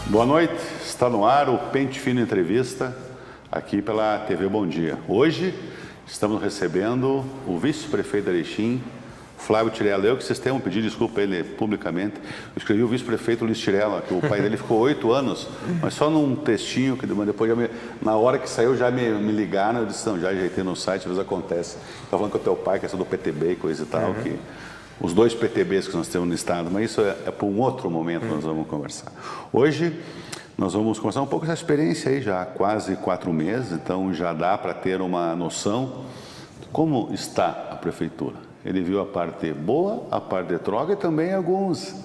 Boa noite, está no ar o Pente Fino Entrevista, aqui pela TV Bom Dia. Hoje estamos recebendo o vice-prefeito de Erechim, Flávio Tirella. Eu que vocês tenham pedido desculpa a ele publicamente. Eu escrevi o vice-prefeito Luiz Tirella, que o pai dele ficou 8 anos, mas só num textinho, que depois na hora que saiu já me ligaram, eu disse, não, já ajeitei no site, às vezes acontece. Estava falando com o teu pai, questão do PTB e coisa e tal, que os 2 PTBs que nós temos no estado, mas isso é para um outro momento que nós vamos conversar. Hoje nós vamos conversar um pouco dessa experiência aí, já há quase 4 meses, então já dá para ter uma noção de como está a prefeitura. Ele viu a parte boa, a parte de troca e também alguns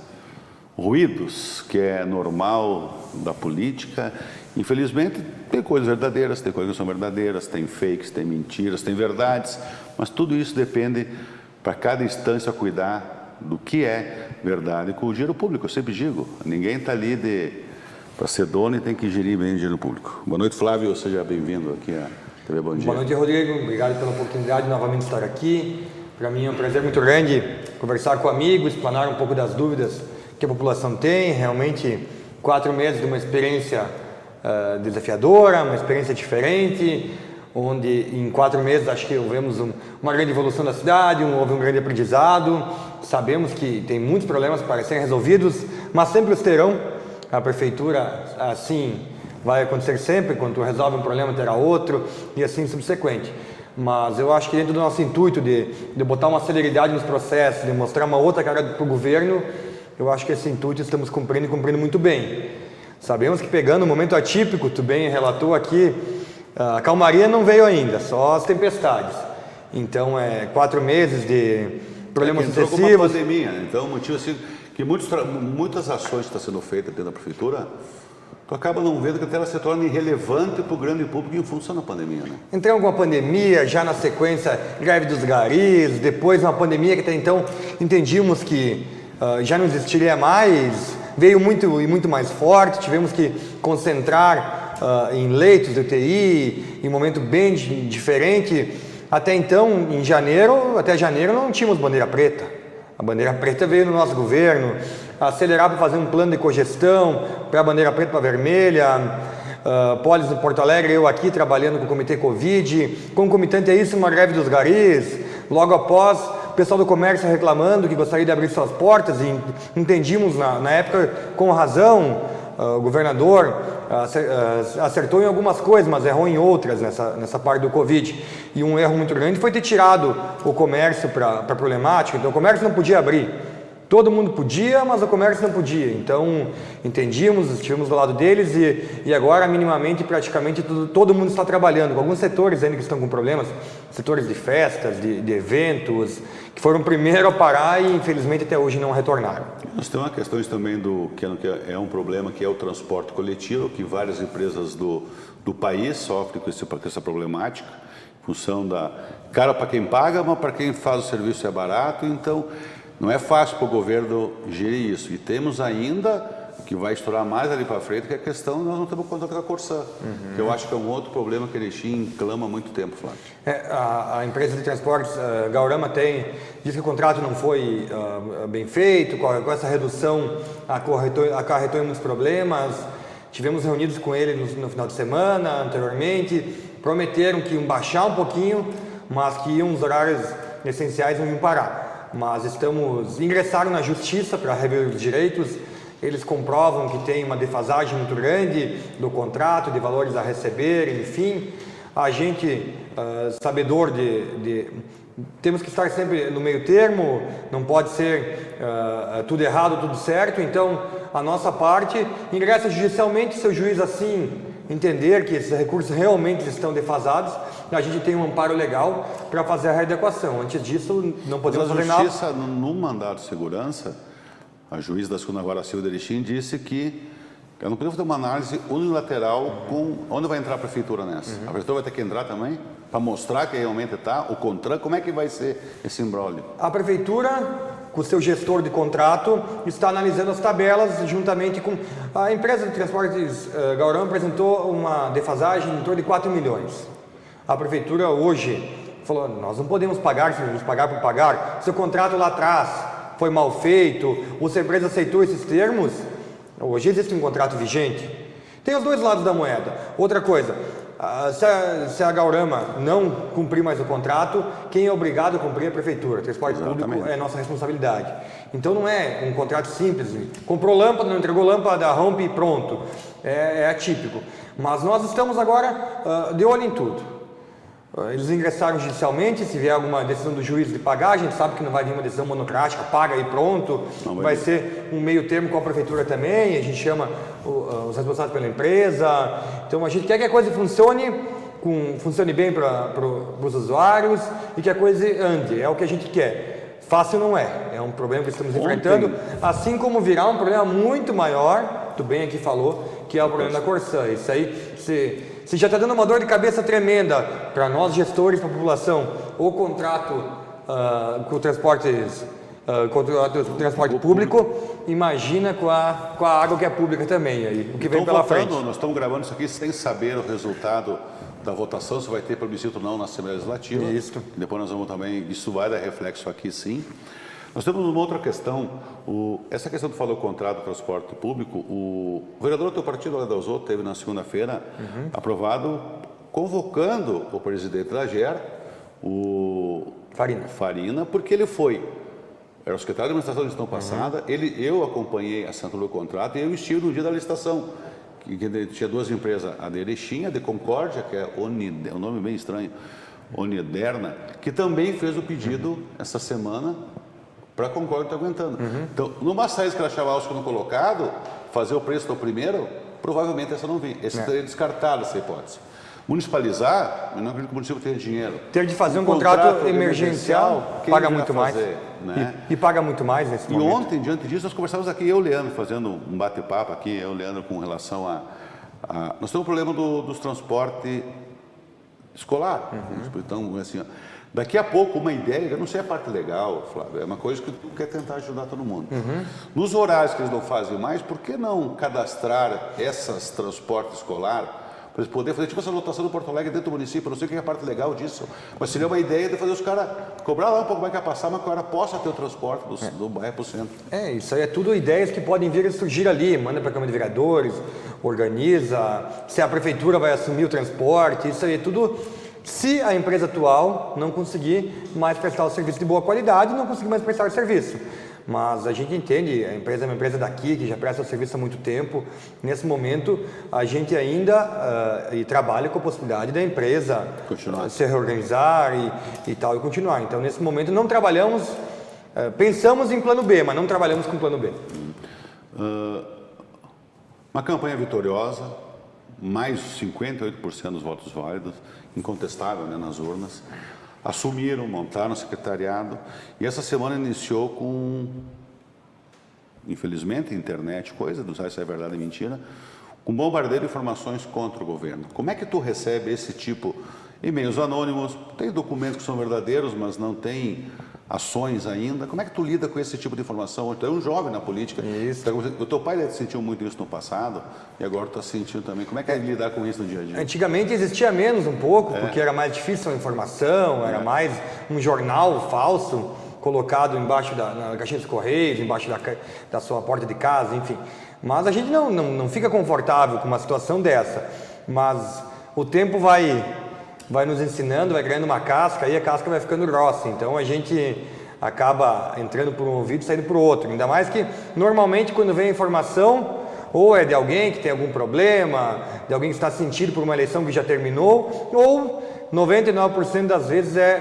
ruídos, que é normal da política. Infelizmente, tem coisas verdadeiras, tem coisas que não são verdadeiras, tem fakes, tem mentiras, tem verdades, mas tudo isso depende para cada instância cuidar do que é verdade com o dinheiro público. Eu sempre digo, ninguém está ali para ser dono e tem que gerir bem o dinheiro público. Boa noite, Flávio, seja bem-vindo aqui à TV Bom Dia. Boa noite, Rodrigo, obrigado pela oportunidade de novamente estar aqui. Para mim é um prazer muito grande conversar com amigos, explanar um pouco das dúvidas que a população tem. Realmente, 4 meses de uma experiência desafiadora, uma experiência diferente, onde em 4 meses acho que houve uma grande evolução da cidade, houve um grande aprendizado. Sabemos que tem muitos problemas para serem resolvidos, mas sempre os terão. A prefeitura, assim, vai acontecer sempre, quando resolve um problema terá outro e assim subsequente. Mas eu acho que dentro do nosso intuito de botar uma celeridade nos processos, de mostrar uma outra cara para o governo, eu acho que esse intuito estamos cumprindo e cumprindo muito bem. Sabemos que pegando um momento atípico, tu bem relatou aqui, a calmaria não veio ainda, só as tempestades. Então, 4 meses de problemas sucessivos. Com uma pandemia, então o motivo assim, que muitas ações que estão sendo feitas dentro da prefeitura, tu acaba não vendo que até ela se torna irrelevante para o grande público em função da pandemia, né? Entramos com uma pandemia, já na sequência, greve dos garis, depois uma pandemia que até então entendíamos que já não existiria mais, veio muito mais forte, tivemos que concentrar em leitos de UTI, em um momento bem diferente. Até então, até janeiro não tínhamos bandeira preta. A bandeira preta veio no nosso governo, acelerar para fazer um plano de cogestão, para a bandeira preta para vermelha, Polis no Porto Alegre, eu aqui trabalhando com o Comitê Covid, concomitante a isso uma greve dos garis, logo após o pessoal do comércio reclamando que gostaria de abrir suas portas e entendíamos na época com razão, o governador acertou em algumas coisas, mas errou em outras nessa parte do Covid. E um erro muito grande foi ter tirado o comércio para a problemática. Então o comércio não podia abrir. Todo mundo podia, mas o comércio não podia. Então entendíamos, estivemos do lado deles e agora minimamente, praticamente todo mundo está trabalhando. Com alguns setores ainda que estão com problemas, setores de festas, de eventos, que foram o primeiro a parar e infelizmente até hoje não retornaram. Nós temos questões também que é um problema, que é o transporte coletivo, que várias empresas do país sofrem com essa problemática, em função da cara para quem paga, mas para quem faz o serviço é barato, então não é fácil para o governo gerir isso. E temos ainda, que vai estourar mais ali para frente, que é a questão, nós não temos contrato com a Corsã, que eu acho que é um outro problema que Erechim clama há muito tempo, Flávio. A empresa de transportes, Gaurama, diz que o contrato não foi bem feito, com essa redução acarretou em muitos problemas. Tivemos reunidos com ele no final de semana, anteriormente, prometeram que iam baixar um pouquinho, mas que os horários essenciais não iam parar. Mas ingressaram na justiça para rever os direitos. Eles comprovam que tem uma defasagem muito grande do contrato, de valores a receber, enfim. A gente, sabedor temos que estar sempre no meio termo, não pode ser tudo errado, tudo certo. Então, a nossa parte ingressa judicialmente, se o juiz assim entender que esses recursos realmente estão defasados, a gente tem um amparo legal para fazer a readequação. Antes disso, não podemos fazer nada. A justiça, no mandato de segurança, a juíza da segunda vara civil de Erechim disse que eu não podemos fazer uma análise unilateral com onde vai entrar a prefeitura nessa. A prefeitura vai ter que entrar também para mostrar que realmente está o contrato. Como é que vai ser esse imbróglio? A prefeitura, com o seu gestor de contrato, está analisando as tabelas juntamente com a empresa de transportes. Gaurama apresentou uma defasagem em torno de 4 milhões. A prefeitura hoje falou, nós não podemos pagar, se vamos pagar por pagar. Seu contrato lá atrás foi mal feito, ou se a empresa aceitou esses termos, Hoje existe um contrato vigente. Tem os dois lados da moeda. Outra coisa, se a Gaurama não cumprir mais o contrato, quem é obrigado a cumprir é a prefeitura. O transporte público é nossa responsabilidade. Então não é um contrato simples. Comprou lâmpada, não entregou lâmpada, rompe e pronto. É atípico. Mas nós estamos agora de olho em tudo. Eles ingressaram judicialmente, se vier alguma decisão do juiz de pagar, a gente sabe que não vai vir uma decisão monocrática, paga e pronto. Vai ser um meio termo com a prefeitura também, a gente chama os responsáveis pela empresa. Então a gente quer que a coisa funcione bem para os usuários e que a coisa ande, é o que a gente quer. Fácil não é um problema que estamos enfrentando, assim como virá um problema muito maior, tu bem aqui falou, que é o problema da Corsã. Isso aí, se já está dando uma dor de cabeça tremenda para nós gestores, para a população, o contrato com o transporte público, imagina com a água que é pública também, aí, o que vem pela frente. Nós estamos gravando isso aqui sem saber o resultado da votação, se vai ter plebiscito ou não na Assembleia Legislativa. Isso. Depois nós vamos também, isso vai dar reflexo aqui sim. Nós temos uma outra questão, essa questão que falou o contrato do transporte público, o vereador do teu partido, Léo Dalzotto, teve na segunda-feira aprovado, convocando o presidente da GER, o Farina, porque ele era o secretário de administração da gestão passada, eu acompanhei a assinatura do contrato e eu estive no dia da licitação, que tinha duas empresas, a de Erechim, a de Concórdia, que é um nome bem estranho, Oniderna, que também fez o pedido essa semana para a Concórdia estar aguentando. Então, numa saída que ela achava não colocado, fazer o preço do primeiro, provavelmente essa não vem. Esse teria descartado essa hipótese. Municipalizar, eu não acredito que o município tenha dinheiro. Ter de fazer um contrato emergencial paga muito mais. Né? E paga muito mais nesse momento. E ontem, diante disso, nós conversávamos aqui, eu e o Leandro, fazendo um bate-papo aqui, eu e o Leandro, com relação nós temos um problema dos transportes escolar. Então, assim, daqui a pouco, uma ideia, eu não sei a parte legal, Flávio, é uma coisa que tu quer tentar ajudar todo mundo. Nos horários que eles não fazem mais, por que não cadastrar esses transportes escolar para eles poderem fazer tipo essa lotação do Porto Alegre dentro do município? Eu não sei o que é a parte legal disso, mas seria uma ideia de fazer os caras cobrar lá um pouco mais que passar, mas que o cara possa ter o transporte do bairro para o centro. Isso aí é tudo ideias que podem vir a surgir ali, manda para a Câmara de Vereadores, organiza, se a prefeitura vai assumir o transporte, isso aí é tudo. Se a empresa atual não conseguir mais prestar o serviço de boa qualidade, não conseguir mais prestar o serviço. Mas a gente entende, a empresa é uma empresa daqui, que já presta o serviço há muito tempo. Nesse momento, a gente ainda trabalha com a possibilidade da empresa se reorganizar e tal, e continuar. Então, nesse momento, não trabalhamos, pensamos em plano B, mas não trabalhamos com plano B. Uma campanha vitoriosa, mais 58% dos votos válidos, incontestável, né, nas urnas. Assumiram, montaram o secretariado e essa semana iniciou com, infelizmente, internet, coisa, não sabe se é verdade ou mentira, com bombardeio de informações contra o governo. Como é que tu recebe esse tipo, e-mails anônimos, tem documentos que são verdadeiros, mas não tem ações ainda? Como é que tu lida com esse tipo de informação? Tu é um jovem na política. Isso. O teu pai sentiu muito isso no passado e agora tu está sentindo também. Como é que é lidar com isso no dia a dia? Antigamente existia menos um pouco, porque era mais difícil a informação, era mais um jornal falso colocado embaixo na caixinha dos correios, embaixo da sua porta de casa, enfim. Mas a gente não fica confortável com uma situação dessa. Mas o tempo vai nos ensinando, vai ganhando uma casca e a casca vai ficando grossa. Então a gente acaba entrando por um ouvido e saindo por outro. Ainda mais que normalmente quando vem a informação, ou é de alguém que tem algum problema, de alguém que está sentido por uma eleição que já terminou, ou 99% das vezes é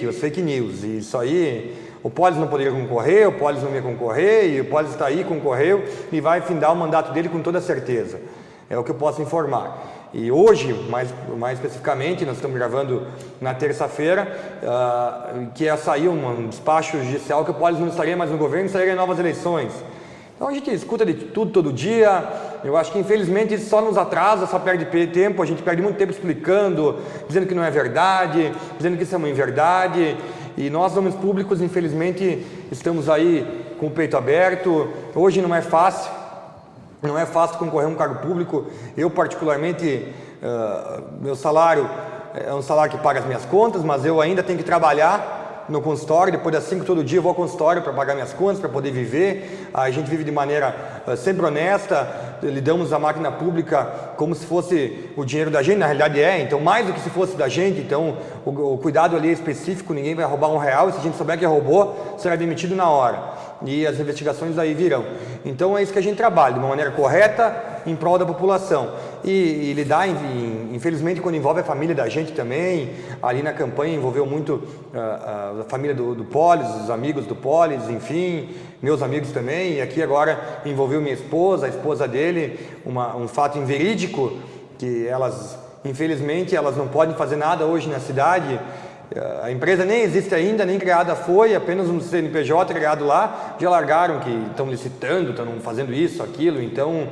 os fake news. E isso aí, o Polis não poderia concorrer, o Polis não ia concorrer, e o Polis está aí, concorreu e vai findar o mandato dele com toda certeza. É o que eu posso informar. E hoje, mais especificamente, nós estamos gravando na terça-feira, que ia sair um despacho judicial que o Polis não estaria mais no governo, estaria em novas eleições. Então a gente escuta de tudo todo dia. Eu acho que infelizmente isso só nos atrasa, só perde tempo, a gente perde muito tempo explicando, dizendo que não é verdade, dizendo que isso é uma inverdade. E nós, homens públicos, infelizmente, estamos aí com o peito aberto. Hoje não é fácil. Não é fácil concorrer a um cargo público. Eu, particularmente, meu salário é um salário que paga as minhas contas, mas eu ainda tenho que trabalhar no consultório, depois das 5 todo dia eu vou ao consultório para pagar minhas contas, para poder viver. A gente vive de maneira sempre honesta, lidamos a máquina pública como se fosse o dinheiro da gente, na realidade então mais do que se fosse da gente, então o cuidado ali é específico, ninguém vai roubar R$1, e se a gente souber que roubou, será demitido na hora. E as investigações aí virão. Então é isso que a gente trabalha, de uma maneira correta, em prol da população. E lidar, infelizmente, quando envolve a família da gente também, ali na campanha envolveu muito a família do Polis, os amigos do Polis, enfim, meus amigos também, e aqui agora envolveu minha esposa, a esposa dele, um fato inverídico, que elas, infelizmente, elas não podem fazer nada hoje na cidade. A empresa nem existe ainda, nem criada foi, apenas um CNPJ criado lá, já largaram que estão licitando, estão fazendo isso, aquilo, então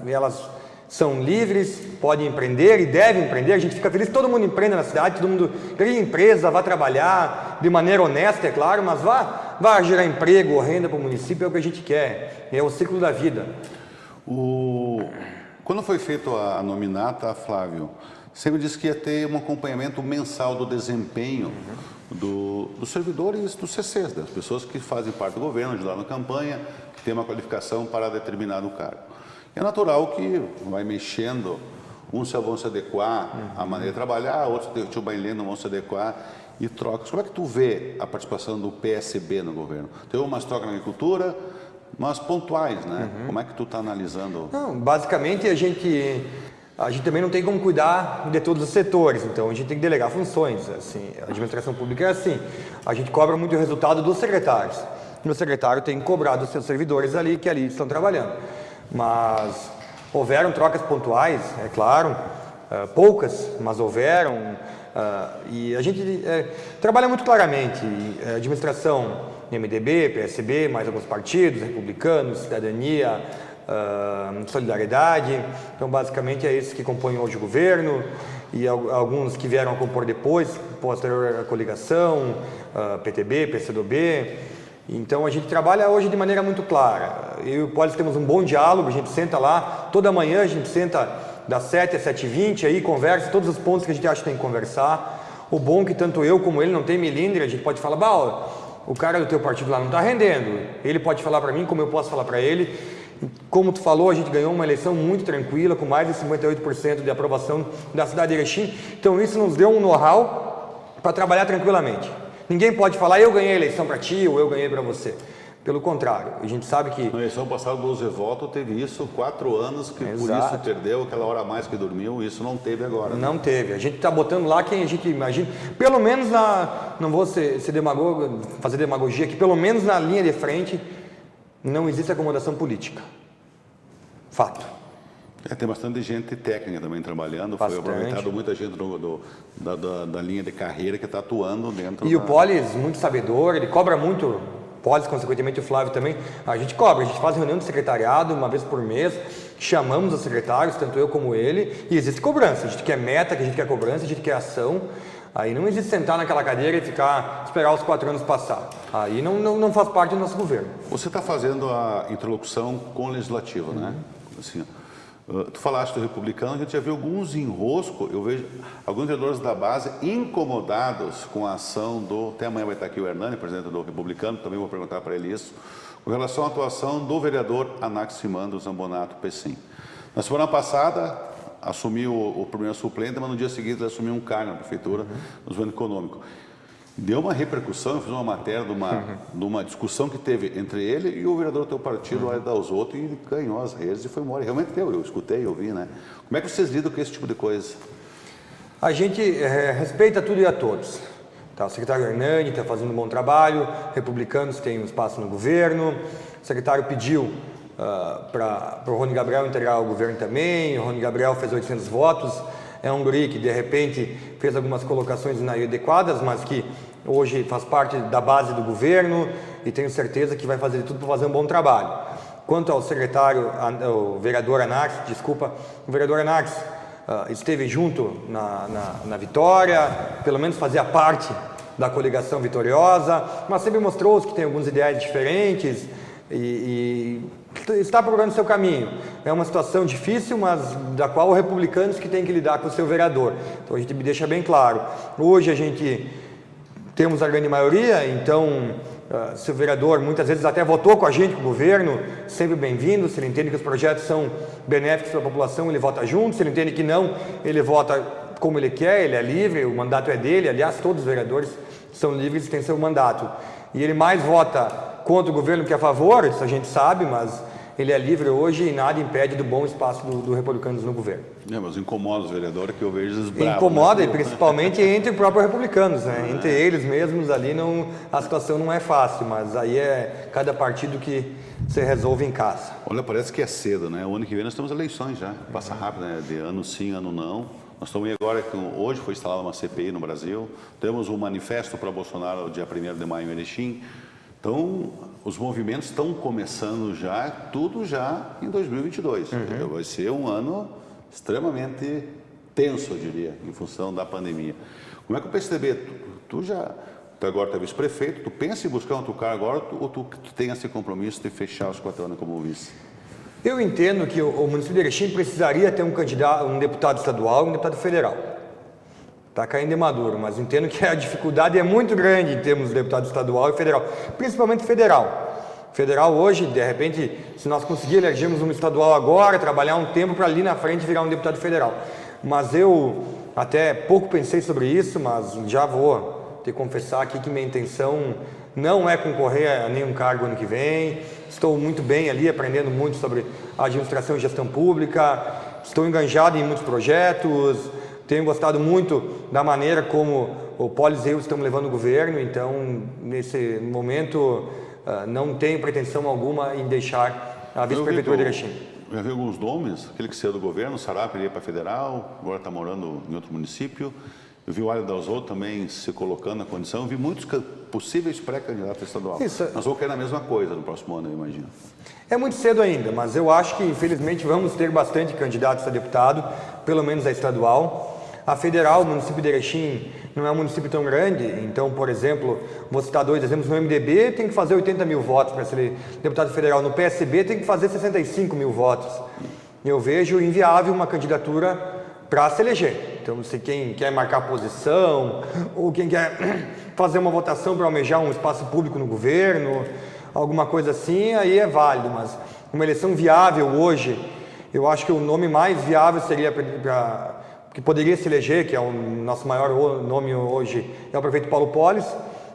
elas são livres, podem empreender e devem empreender, a gente fica feliz, todo mundo empreende na cidade, todo mundo cria empresa, vá trabalhar de maneira honesta, é claro, mas vá gerar emprego ou renda para o município, é o que a gente quer, é o ciclo da vida. Quando foi feita a nominata, Flávio, você me disse que ia ter um acompanhamento mensal do desempenho dos servidores dos CCs, das pessoas que fazem parte do governo, de lá na campanha, que tem uma qualificação para determinado cargo. É natural que vai mexendo, uns vão se adequar à maneira de trabalhar, outros não vão se adequar e trocas. Como é que tu vê a participação do PSB no governo? Teve umas trocas na agricultura, mas pontuais, né? Como é que tu está analisando? Não, basicamente a gente também não tem como cuidar de todos os setores, então a gente tem que delegar funções. Assim, a administração pública é assim, a gente cobra muito o resultado dos secretários. O secretário tem que cobrar dos seus servidores ali, que ali estão trabalhando. Mas houveram trocas pontuais, é claro, poucas, mas houveram. E a gente trabalha muito claramente, administração MDB, PSB, mais alguns partidos, republicanos, cidadania, solidariedade, então basicamente é esses que compõem hoje o governo e alguns que vieram a compor depois, posterior à coligação, PTB, PCdoB. Então a gente trabalha hoje de maneira muito clara. Eu e o Polis temos um bom diálogo, a gente senta lá, toda manhã a gente senta das 7 às 7h20, aí conversa todos os pontos que a gente acha que tem que conversar. O bom é que tanto eu como ele não tem melindre, a gente pode falar, o cara do teu partido lá não está rendendo. Ele pode falar para mim como eu posso falar para ele. Como tu falou, a gente ganhou uma eleição muito tranquila, com mais de 58% de aprovação da cidade de Erechim. Então isso nos deu um know-how para trabalhar tranquilamente. Ninguém pode falar, eu ganhei a eleição para ti ou eu ganhei para você. Pelo contrário, a gente sabe que... Na eleição passada do Zevoto teve isso, 4 anos, que por isso perdeu aquela hora a mais que dormiu, isso não teve agora. Não teve, a gente está botando lá quem a gente imagina, pelo menos não vou ser demagogo, fazer demagogia aqui, pelo menos na linha de frente não existe acomodação política. Fato. Tem bastante gente técnica também trabalhando, Bastante. Foi aproveitado muita gente da linha de carreira que está atuando dentro o Polis, muito sabedor, ele cobra muito, Polis, consequentemente o Flávio também, a gente cobra, a gente faz reunião de secretariado uma vez por mês, chamamos os secretários, tanto eu como ele, e existe cobrança, a gente quer meta, a gente quer cobrança, a gente quer ação, aí não existe sentar naquela cadeira e esperar os 4 anos passar, aí não faz parte do nosso governo. Você está fazendo a interlocução com o Legislativo, né? Assim, tu falaste do republicano, a gente já viu alguns enroscos, eu vejo alguns vereadores da base incomodados com a ação até amanhã vai estar aqui o Hernani, presidente do republicano, também vou perguntar para ele isso, com relação à atuação do vereador Anaximandro Zambonato Pessim. Na semana passada, assumiu o primeiro suplente, mas no dia seguinte ele assumiu um cargo na prefeitura, no governo econômico. Deu uma repercussão, eu fiz uma matéria de uma discussão que teve entre ele e o vereador do teu partido, o Aida Osoto, e ele ganhou as redes e foi embora. Realmente eu escutei, eu vi, né? Como é que vocês lidam com esse tipo de coisa? A gente respeita tudo e a todos. Tá, o secretário Hernani está fazendo um bom trabalho, republicanos têm um espaço no governo, o secretário pediu para o Rony Gabriel integrar o governo também, o Rony Gabriel fez 800 votos, é um guri que de repente fez algumas colocações inadequadas, mas que hoje faz parte da base do governo e tenho certeza que vai fazer tudo para fazer um bom trabalho. Quanto ao secretário, o vereador Anax, o vereador Anax esteve junto na vitória, pelo menos fazia parte da coligação vitoriosa, mas sempre mostrou que tem alguns ideais diferentes e está procurando seu caminho. É uma situação difícil, mas da qual os republicanos que têm que lidar com o seu vereador. Então a gente me deixa bem claro. Hoje a gente temos a grande maioria, então se o vereador muitas vezes até votou com a gente, com o governo, sempre bem-vindo. Se ele entende que os projetos são benéficos para a população, ele vota junto. Se ele entende que não, ele vota como ele quer, ele é livre, o mandato é dele. Aliás, todos os vereadores são livres e têm seu mandato. E ele mais vota contra o governo que a favor, isso a gente sabe, mas ele é livre hoje e nada impede do bom espaço do Republicanos no governo. Mas incomoda os vereadores que eu vejo eles bravos. Incomoda, e principalmente entre os próprios Republicanos, né? Entre eles mesmos ali a situação não é fácil, mas aí é cada partido que se resolve em casa. Olha, parece que é cedo, né? O ano que vem nós temos eleições já, passa rápido, né? De ano sim, ano não. Nós estamos agora, hoje foi instalada uma CPI no Brasil, temos um manifesto para Bolsonaro dia 1º de maio em Erechim. Então, os movimentos estão começando já, tudo já em 2022. Vai ser um ano extremamente tenso, eu diria, em função da pandemia. Como é que o PSDB, tu agora é vice-prefeito, tu pensa em buscar outro cargo agora ou tu tem esse compromisso de fechar os 4 anos como vice? Eu entendo que o município de Erechim precisaria ter um deputado estadual e um deputado federal. Está caindo de maduro, mas entendo que a dificuldade é muito grande em termos de deputado estadual e federal, principalmente federal. Federal hoje, de repente, se nós conseguirmos elegermos um estadual agora, trabalhar um tempo para ali na frente virar um deputado federal. Mas eu até pouco pensei sobre isso, mas já vou te confessar aqui que minha intenção não é concorrer a nenhum cargo ano que vem. Estou muito bem ali, aprendendo muito sobre administração e gestão pública, estou enganjado em muitos projetos. Tenho gostado muito da maneira como o Polis e eu estamos levando o governo, então, nesse momento, não tenho pretensão alguma em deixar a vice-prefeitura de Erechim. Já vi alguns nomes, aquele que saiu do governo, o Sarap iria para federal, agora está morando em outro município. Eu vi o Alho Dalzotto também se colocando na condição, eu vi muitos possíveis pré-candidatos estadual. Nós vamos querer a mesma coisa no próximo ano, eu imagino. É muito cedo ainda, mas eu acho que, infelizmente, vamos ter bastante candidatos a deputado, pelo menos a estadual. A federal, o município de Erechim, não é um município tão grande, então, por exemplo, vou citar 2 exemplos, no MDB tem que fazer 80 mil votos para ser deputado federal, no PSB tem que fazer 65 mil votos. Eu vejo inviável uma candidatura para se eleger. Então, se quem quer marcar posição, ou quem quer fazer uma votação para almejar um espaço público no governo, alguma coisa assim, aí é válido, mas uma eleição viável hoje, eu acho que o nome mais viável seria que poderia se eleger, que é o nosso maior nome hoje, é o prefeito Paulo Polis,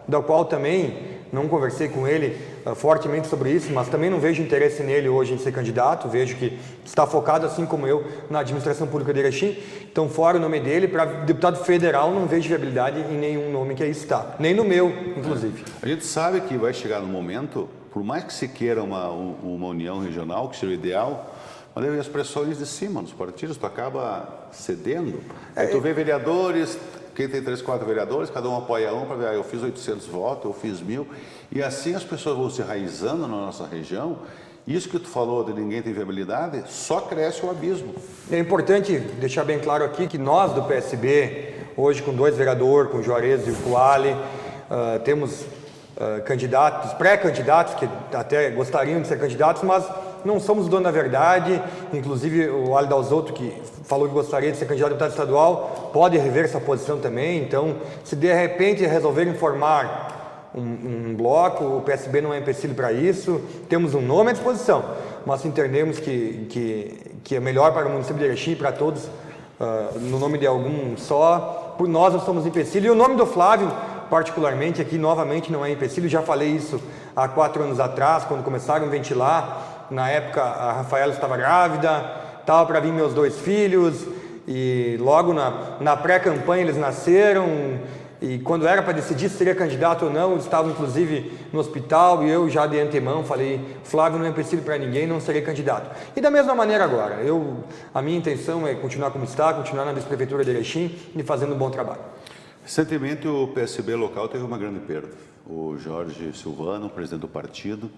da qual também não conversei com ele fortemente sobre isso, mas também não vejo interesse nele hoje em ser candidato, vejo que está focado, assim como eu, na administração pública de Erechim. Então, fora o nome dele, para deputado federal, não vejo viabilidade em nenhum nome que aí está, nem no meu, inclusive. A gente sabe que vai chegar no momento, por mais que se queira uma união regional, que seja o ideal, mas as pressões de cima dos partidos, tu acaba cedendo. Aí tu vê vereadores, quem tem 3, 4 vereadores, cada um apoia um para ver, eu fiz 800 votos, eu fiz 1000, e assim as pessoas vão se enraizando na nossa região. Isso que tu falou de ninguém tem viabilidade, só cresce o abismo. É importante deixar bem claro aqui que nós do PSB, hoje com 2 vereadores, com o Juarez e o Kuali, temos candidatos, pré-candidatos que até gostariam de ser candidatos, mas não somos dono da verdade. Inclusive o Alho Dalzotto, que falou que gostaria de ser candidato a deputado estadual, pode rever essa posição também. Então, se de repente resolverem formar um bloco, o PSB não é empecilho para isso. Temos um nome à disposição, mas entendemos que é melhor para o município de Erechim e para todos, no nome de algum só. Por nós não somos empecilho. E o nome do Flávio, particularmente, aqui novamente não é empecilho. Já falei isso há 4 anos atrás, quando começaram a ventilar. Na época, a Rafaela estava grávida, estava para vir meus 2 filhos, e logo na pré-campanha eles nasceram, e quando era para decidir se seria candidato ou não, eles estavam inclusive no hospital, e eu já de antemão falei, Flávio não é empecilho para ninguém, não serei candidato. E da mesma maneira agora, a minha intenção é continuar como está, continuar na vice-prefeitura de Erechim e fazendo um bom trabalho. Recentemente o PSB local teve uma grande perda. O Jorge Silvano, presidente do partido,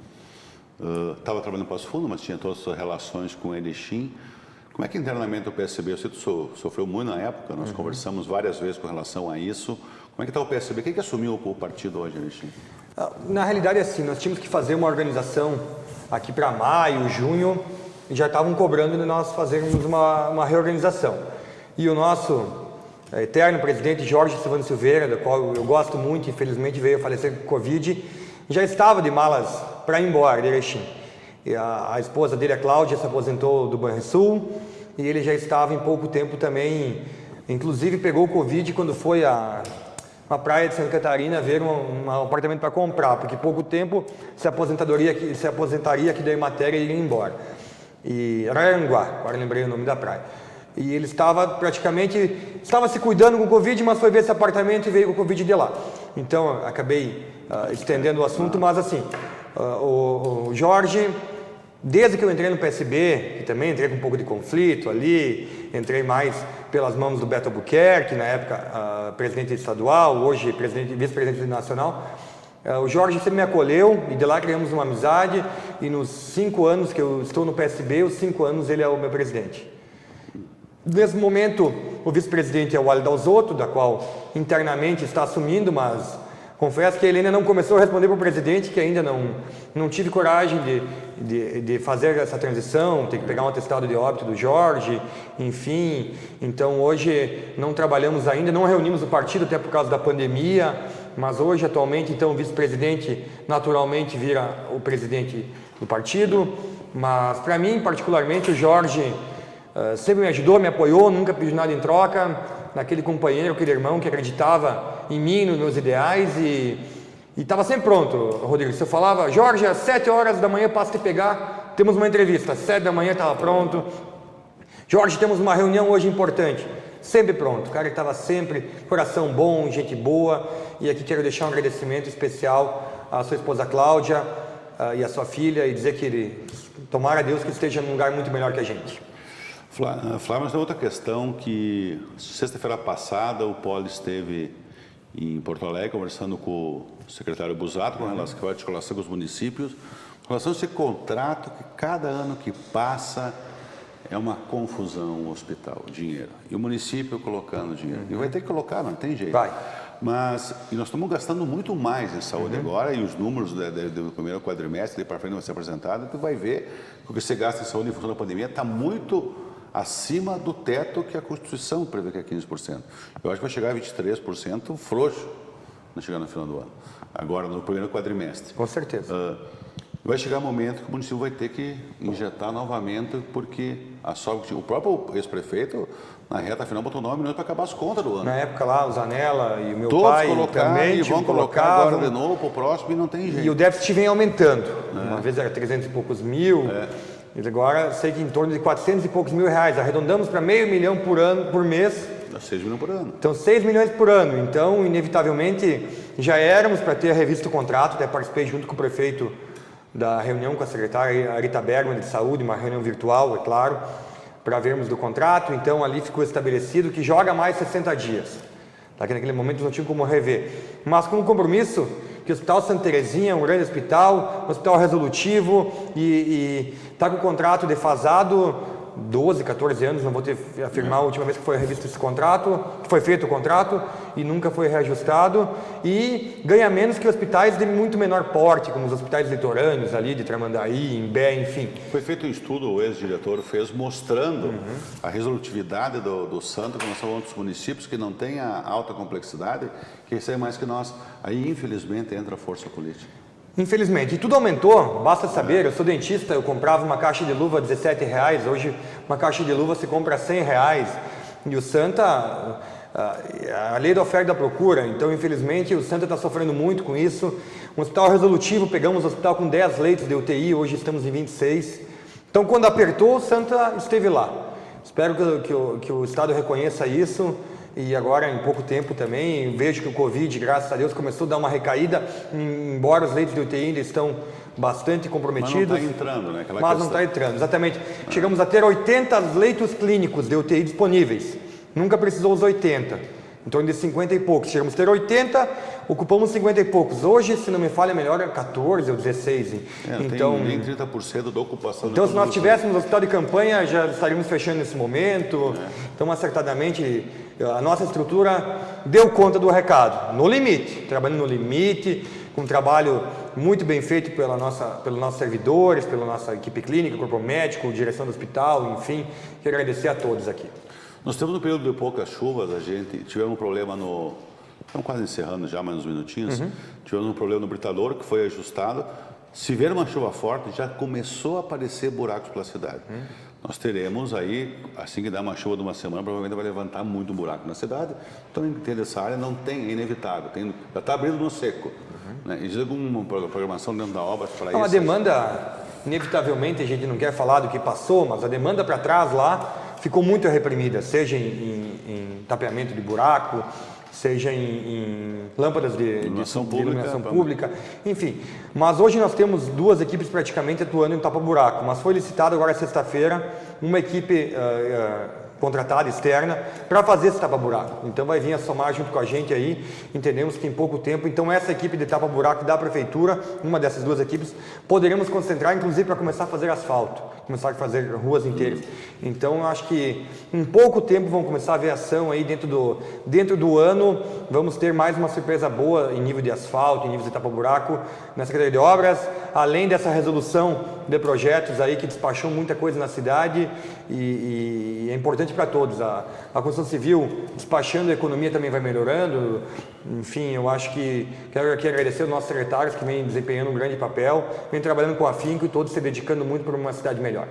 estava trabalhando no Passo Fundo, mas tinha todas as suas relações com Erechim. Como é que internamente o PSB, eu sei que tu sofreu muito na época, nós conversamos várias vezes com relação a isso. Como é que está o PSB? Quem que assumiu o partido hoje, Erechim? Na realidade é assim, nós tínhamos que fazer uma organização aqui para maio, junho, e já estavam cobrando de nós fazermos uma reorganização. E o nosso eterno presidente Jorge Silvano Silveira, do qual eu gosto muito, infelizmente veio a falecer com Covid, já estava de malas para ir embora de Erechim. E a esposa dele, a Cláudia, se aposentou do Banrisul e ele já estava em pouco tempo também, inclusive pegou o Covid quando foi a praia de Santa Catarina ver um apartamento para comprar, porque pouco tempo se aposentaria aqui da Emater e iria embora. E Araranguá, agora lembrei o nome da praia. E ele estava se cuidando com o Covid, mas foi ver esse apartamento e veio com o Covid de lá. Então, acabei estendendo o assunto, mas assim, o Jorge, desde que eu entrei no PSB, que também entrei com um pouco de conflito ali, entrei mais pelas mãos do Beto Albuquerque, na época presidente estadual, hoje vice-presidente nacional, o Jorge sempre me acolheu e de lá criamos uma amizade e nos 5 anos que eu estou no PSB, os 5 anos ele é o meu presidente. Nesse momento, o vice-presidente é o Wally Dalzotto, da qual internamente está assumindo, mas confesso que ele ainda não começou a responder para o presidente, que ainda não tive coragem de fazer essa transição, tem que pegar um atestado de óbito do Jorge, enfim. Então hoje não trabalhamos ainda, não reunimos o partido até por causa da pandemia, mas hoje atualmente então o vice-presidente naturalmente vira o presidente do partido, mas para mim particularmente o Jorge sempre me ajudou, me apoiou, nunca pediu nada em troca, naquele companheiro, aquele irmão que acreditava em mim, nos meus ideais e estava sempre pronto, Rodrigo. Se eu falava, Jorge, às 7 horas da manhã passo te pegar, temos uma entrevista, às 7 da manhã estava pronto. Jorge, temos uma reunião hoje importante, sempre pronto. O cara estava sempre, coração bom, gente boa. E aqui quero deixar um agradecimento especial à sua esposa Cláudia e à sua filha e dizer que ele, tomara a Deus que esteja num lugar muito melhor que a gente. Flávio, mas tem outra questão que sexta-feira passada o Poli esteve em Porto Alegre conversando com o secretário Busato com relação à articulação com os municípios, com relação a esse contrato que cada ano que passa é uma confusão o hospital, dinheiro. E o município colocando dinheiro. E vai ter que colocar, não tem jeito. Vai. E nós estamos gastando muito mais em saúde agora, e os números do primeiro quadrimestre, para frente vai ser apresentado, tu vai ver que o que você gasta em saúde em função da pandemia está muito acima do teto que a Constituição prevê, que é 15%. Eu acho que vai chegar a 23% frouxo não chegar no final do ano, agora no primeiro quadrimestre. Com certeza. Vai chegar um momento que o município vai ter que injetar novamente, porque o próprio ex-prefeito, na reta final, botou 9 milhões para acabar as contas do ano. Na época lá, o Zanella e o meu Todos pai também vão colocar agora de colocavam. novo para o próximo e não tem jeito. E o déficit vem aumentando. Uma vez era 300 e poucos mil. E agora sei que em torno de 400 e poucos mil reais. Arredondamos para meio milhão por mês. 6 milhões por ano. Então 6 milhões por ano. Então, inevitavelmente, já éramos para ter revisto o contrato. Até participei junto com o prefeito da reunião com a secretária Arita Bergman de Saúde, uma reunião virtual, é claro, para vermos do contrato. Então ali ficou estabelecido que joga mais 60 dias. Naquele momento não tinha como rever. Mas com o compromisso que o Hospital Santa Terezinha é um grande hospital, um hospital resolutivo e está com o contrato defasado 12, 14 anos, não vou ter afirmar a última vez que foi revisto esse contrato, que foi feito o contrato e nunca foi reajustado, e ganha menos que hospitais de muito menor porte, como os hospitais litorâneos ali de Tramandaí, Imbé, enfim. Foi feito um estudo, o ex-diretor fez, mostrando a resolutividade do Santo com relação a outros municípios que não têm a alta complexidade, que recebem mais que nós. Aí, infelizmente, entra a força política. Infelizmente, e tudo aumentou, basta saber, eu sou dentista, eu comprava uma caixa de luva a R$17, hoje uma caixa de luva se compra a R$100, e o Santa, a lei da oferta e da procura, então infelizmente o Santa está sofrendo muito com isso. Um hospital resolutivo, pegamos um hospital com 10 leitos de UTI, hoje estamos em 26, então quando apertou o Santa esteve lá. Espero que o Estado reconheça isso. E agora, em pouco tempo também, vejo que o Covid, graças a Deus, começou a dar uma recaída, embora os leitos de UTI ainda estão bastante comprometidos. Mas não está entrando, né? Mas não está entrando, exatamente. Chegamos a ter 80 leitos clínicos de UTI disponíveis. Nunca precisou os 80. Em torno de 50 e poucos. Chegamos a ter 80, ocupamos 50 e poucos. Hoje, se não me falha, melhor é 14 ou 16. Então, nem 30% da ocupação. Então, se nós tivéssemos hospital de campanha, já estaríamos fechando nesse momento. Então, acertadamente, a nossa estrutura deu conta do recado. No limite, trabalhando no limite, com um trabalho muito bem feito pelos nossos servidores, pela nossa equipe clínica, corpo médico, direção do hospital, enfim. Quero agradecer a todos aqui. Nós temos no período de poucas chuvas, tivemos um problema estamos quase encerrando já, mais uns minutinhos, tivemos um problema no britador que foi ajustado. Se vier uma chuva forte, já começou a aparecer buracos pela cidade. Nós teremos aí, assim que dá uma chuva de uma semana, provavelmente vai levantar muito buraco na cidade. Então, entender essa área não tem, é inevitável, já está abrindo no seco. Né? Existe alguma programação dentro da obra para isso? A demanda, inevitavelmente, a gente não quer falar do que passou, mas a demanda para trás lá ficou muito reprimida, seja em tapeamento de buraco, seja em lâmpadas de iluminação pública, enfim. Mas hoje nós temos 2 equipes praticamente atuando em tapa-buraco, mas foi licitado agora sexta-feira uma equipe contratada, externa, para fazer esse tapa-buraco. Então vai vir a somar junto com a gente aí, entendemos que em pouco tempo, então essa equipe de tapa-buraco da prefeitura, uma dessas 2 equipes, poderemos concentrar inclusive para começar a fazer asfalto, começar a fazer ruas inteiras. Então eu acho que em pouco tempo vamos começar a ver ação aí dentro do ano, vamos ter mais uma surpresa boa em nível de asfalto, em nível de tapa-buraco na Secretaria de Obras, além dessa resolução de projetos aí que despachou muita coisa na cidade e é importante para todos. A construção civil despachando, a economia também vai melhorando. Enfim, eu acho que quero aqui agradecer aos nossos secretários que vêm desempenhando um grande papel, vêm trabalhando com afinco e todos se dedicando muito para uma cidade melhor.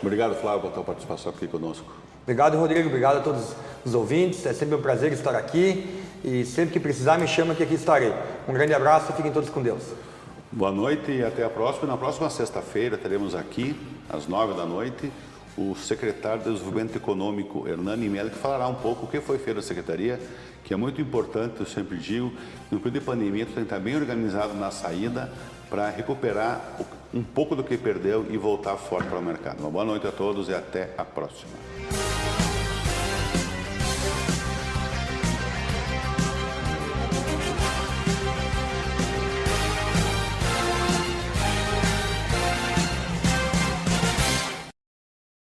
Obrigado, Flávio, pela tua participação aqui conosco. Obrigado, Rodrigo. Obrigado a todos os ouvintes. É sempre um prazer estar aqui e sempre que precisar me chama que aqui estarei. Um grande abraço e fiquem todos com Deus. Boa noite e até a próxima. Na próxima sexta-feira teremos aqui, às 9h, o secretário de Desenvolvimento Econômico, Hernani Mello, que falará um pouco o que foi feito na Secretaria, que é muito importante, eu sempre digo, no período de pandemia, tem que estar bem organizado na saída para recuperar um pouco do que perdeu e voltar forte para o mercado. Uma boa noite a todos e até a próxima.